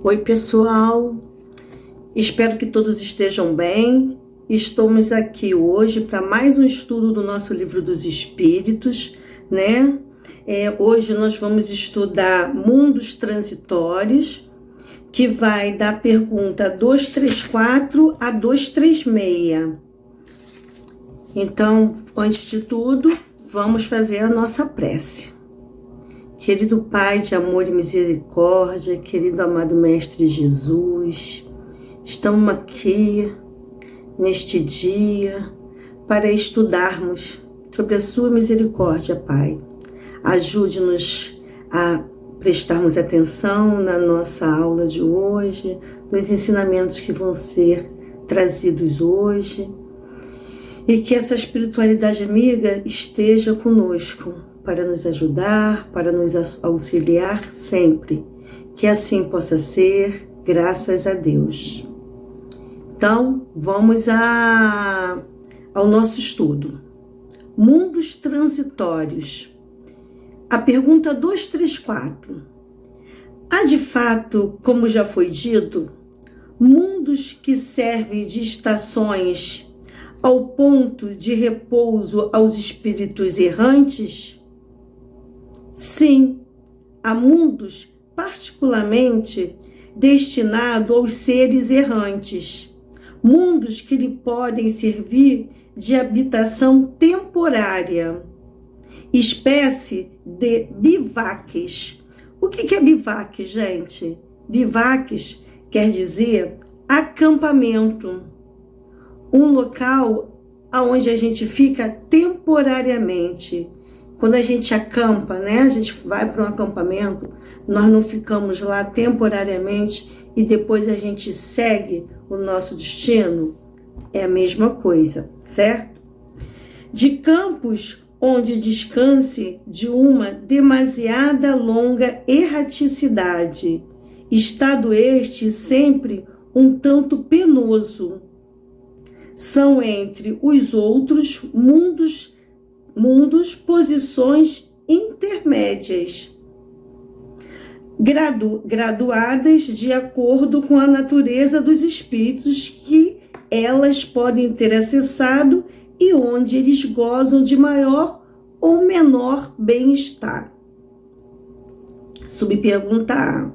Oi, pessoal. Espero que todos estejam bem. Estamos aqui hoje para mais um estudo do nosso Livro dos Espíritos, né? Hoje nós vamos estudar Mundos Transitórios, que vai da pergunta 234 a 236. Então, antes de tudo, vamos fazer a nossa prece. Querido Pai de amor e misericórdia, querido amado Mestre Jesus, estamos aqui neste dia para estudarmos sobre a sua misericórdia, Pai. Ajude-nos a prestarmos atenção na nossa aula de hoje, nos ensinamentos que vão ser trazidos hoje, e que essa espiritualidade amiga esteja conosco, para nos ajudar, para nos auxiliar sempre. Que assim possa ser, graças a Deus. Então, vamos ao nosso estudo. Mundos transitórios. A pergunta 234. Há de fato, como já foi dito, mundos que servem de estações ao ponto de repouso aos espíritos errantes? Sim, há mundos particularmente destinados aos seres errantes, mundos que lhe podem servir de habitação temporária, espécie de bivaques. O que é bivaque, gente? Bivaques quer dizer acampamento, um local onde a gente fica temporariamente. Quando a gente acampa, né? A gente vai para um acampamento, nós não ficamos lá temporariamente e depois a gente segue o nosso destino. É a mesma coisa, certo? De campos onde descanse de uma demasiada longa erraticidade, estado este sempre um tanto penoso. São entre os outros mundos, posições intermédias, graduadas de acordo com a natureza dos espíritos que elas podem ter acessado e onde eles gozam de maior ou menor bem-estar. Subpergunta A.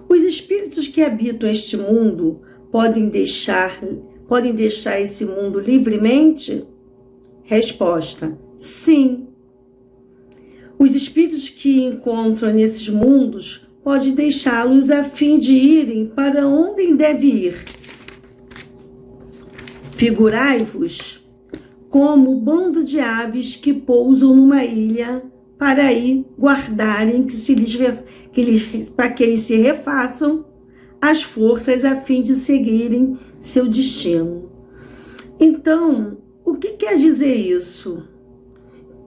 Os espíritos que habitam este mundo podem deixar esse mundo livremente? Resposta: sim. Os espíritos que encontram nesses mundos podem deixá-los a fim de irem para onde devem ir. Figurai-vos como um bando de aves que pousam numa ilha para aí guardarem para que eles se refaçam as forças a fim de seguirem seu destino. Então, o que quer dizer isso?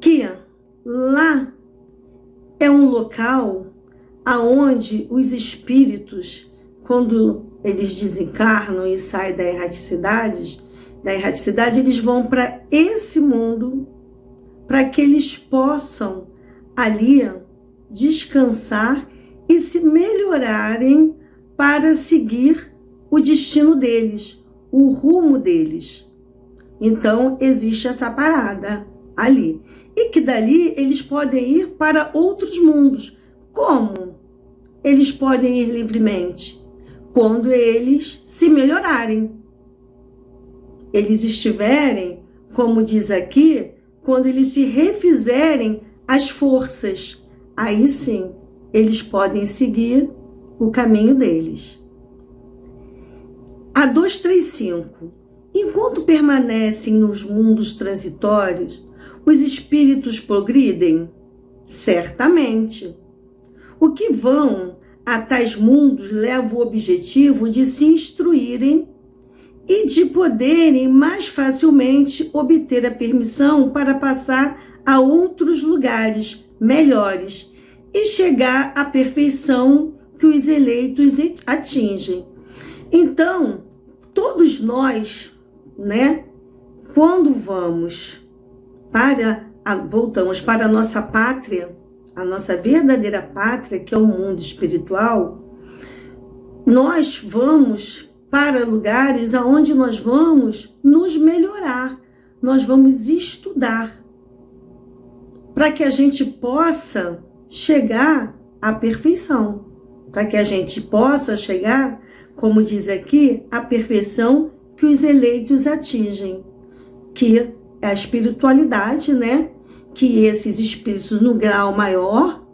Que lá é um local aonde os espíritos, quando eles desencarnam e saem da erraticidade, eles vão para esse mundo para que eles possam ali descansar e se melhorarem para seguir o destino deles, o rumo deles. Então, existe essa parada ali. E que dali eles podem ir para outros mundos. Como eles podem ir livremente? Quando eles se melhorarem. Eles estiverem, como diz aqui, quando eles se refizerem as forças. Aí sim, eles podem seguir o caminho deles. A 235. Enquanto permanecem nos mundos transitórios, os espíritos progridem? Certamente. O que vão a tais mundos leva o objetivo de se instruírem e de poderem mais facilmente obter a permissão para passar a outros lugares melhores e chegar à perfeição que os eleitos atingem. Então, todos nós, né, quando voltamos para a nossa pátria, a nossa verdadeira pátria, que é o mundo espiritual, nós vamos para lugares aonde nós vamos nos melhorar, nós vamos estudar, para que a gente possa chegar à perfeição, para que a gente possa chegar, como diz aqui, à perfeição que os eleitos atingem, que é a espiritualidade, né? Que esses espíritos no grau maior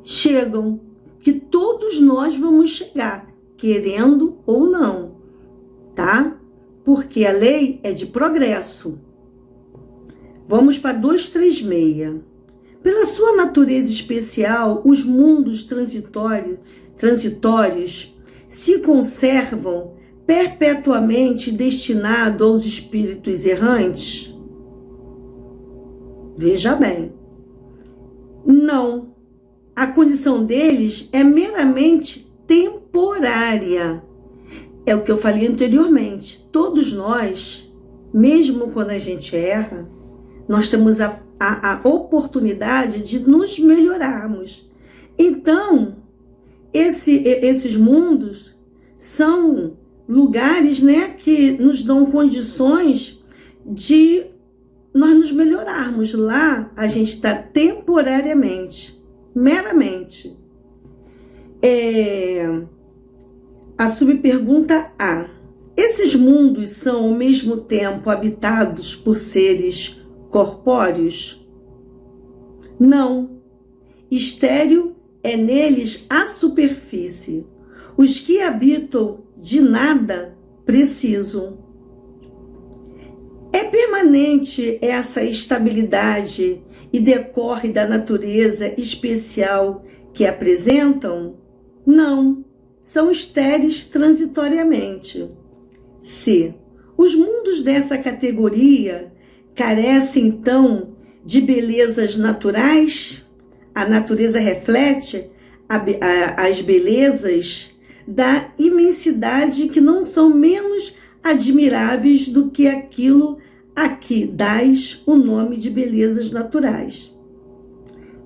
chegam, que todos nós vamos chegar, querendo ou não, tá? Porque a lei é de progresso. Vamos para 236. Pela sua natureza especial, os mundos transitórios se conservam perpetuamente destinados aos espíritos errantes? Veja bem, não. A condição deles é meramente temporária. É o que eu falei anteriormente. Todos nós, mesmo quando a gente erra, nós temos a oportunidade de nos melhorarmos. Então, esses mundos são lugares, né, que nos dão condições de nós nos melhorarmos. Lá, a gente está temporariamente, meramente. A subpergunta A. Esses mundos são, ao mesmo tempo, habitados por seres corpóreos? Não. Estéril é neles a superfície. Os que habitam de nada precisam. É permanente essa estabilidade e decorre da natureza especial que apresentam? Não. São estéreis transitoriamente. C. Os mundos dessa categoria carecem, então, de belezas naturais? A natureza reflete as belezas da imensidade, que não são menos admiráveis do que aquilo a que dás o nome de belezas naturais.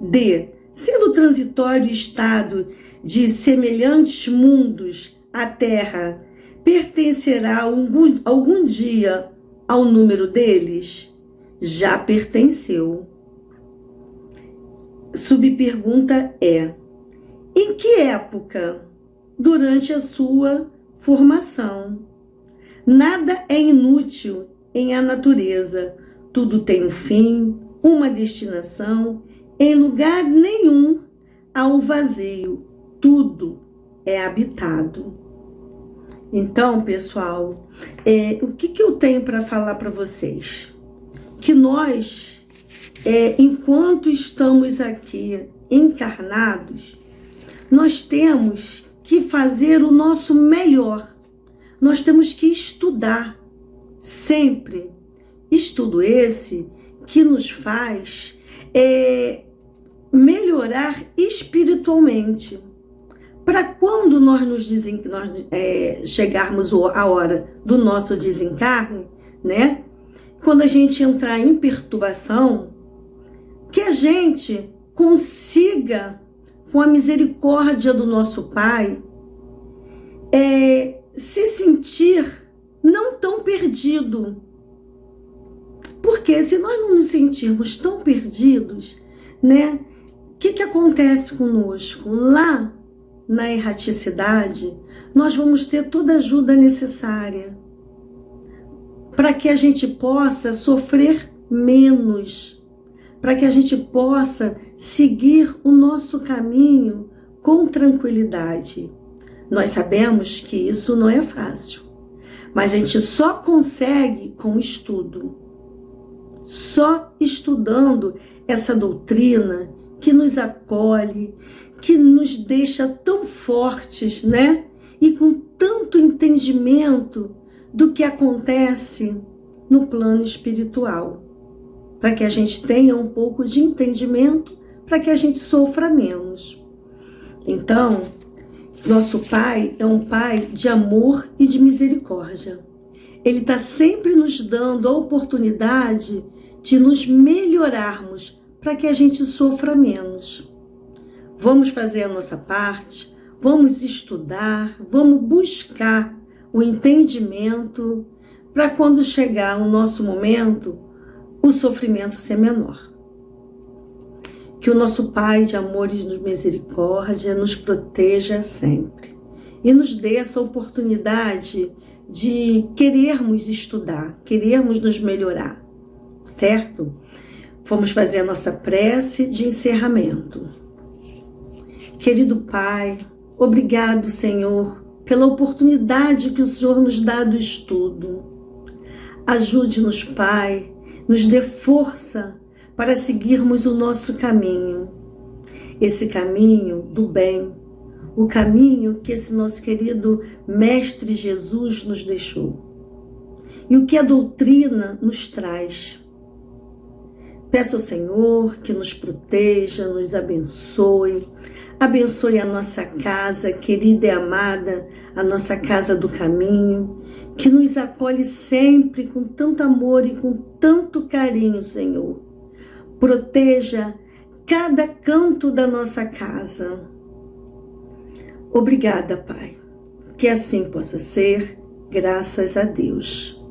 D. Sendo transitório estado de semelhantes mundos, a Terra pertencerá algum dia ao número deles? Já pertenceu. Subpergunta é: em que época? Durante a sua formação. Nada é inútil em a natureza. Tudo tem um fim, uma destinação. Em lugar nenhum há o vazio. Tudo é habitado. Então, pessoal, o que eu tenho para falar para vocês? Que nós, enquanto estamos aqui encarnados, nós temos que fazer o nosso melhor. Nós temos que estudar sempre. Estudo esse que nos faz melhorar espiritualmente. Para quando nós chegarmos à hora do nosso desencarne, né? Quando a gente entrar em perturbação, que a gente consiga, com a misericórdia do nosso Pai, se sentir não tão perdido. Porque se nós não nos sentirmos tão perdidos, né? O que acontece conosco? Lá na erraticidade, nós vamos ter toda a ajuda necessária para que a gente possa sofrer menos, para que a gente possa seguir o nosso caminho com tranquilidade. Nós sabemos que isso não é fácil, mas a gente só consegue com estudo. Só estudando essa doutrina que nos acolhe, que nos deixa tão fortes, né? E com tanto entendimento do que acontece no plano espiritual. Para que a gente tenha um pouco de entendimento, para que a gente sofra menos. Então, nosso Pai é um Pai de amor e de misericórdia. Ele está sempre nos dando a oportunidade de nos melhorarmos para que a gente sofra menos. Vamos fazer a nossa parte, vamos estudar, vamos buscar o entendimento para quando chegar o nosso momento, o sofrimento ser menor. Que o nosso Pai de amor e de misericórdia nos proteja sempre e nos dê essa oportunidade de querermos estudar, querermos nos melhorar, certo? Vamos fazer a nossa prece de encerramento. Querido Pai, obrigado, Senhor, pela oportunidade que o Senhor nos dá do estudo. Ajude-nos, Pai, nos dê força para seguirmos o nosso caminho. Esse caminho do bem, o caminho que esse nosso querido Mestre Jesus nos deixou. E o que a doutrina nos traz. Peço ao Senhor que nos proteja, nos abençoe, abençoe a nossa casa querida e amada, a nossa casa do caminho, que nos acolhe sempre com tanto amor e com tanto carinho, Senhor. Proteja cada canto da nossa casa. Obrigada, Pai. Que assim possa ser, graças a Deus.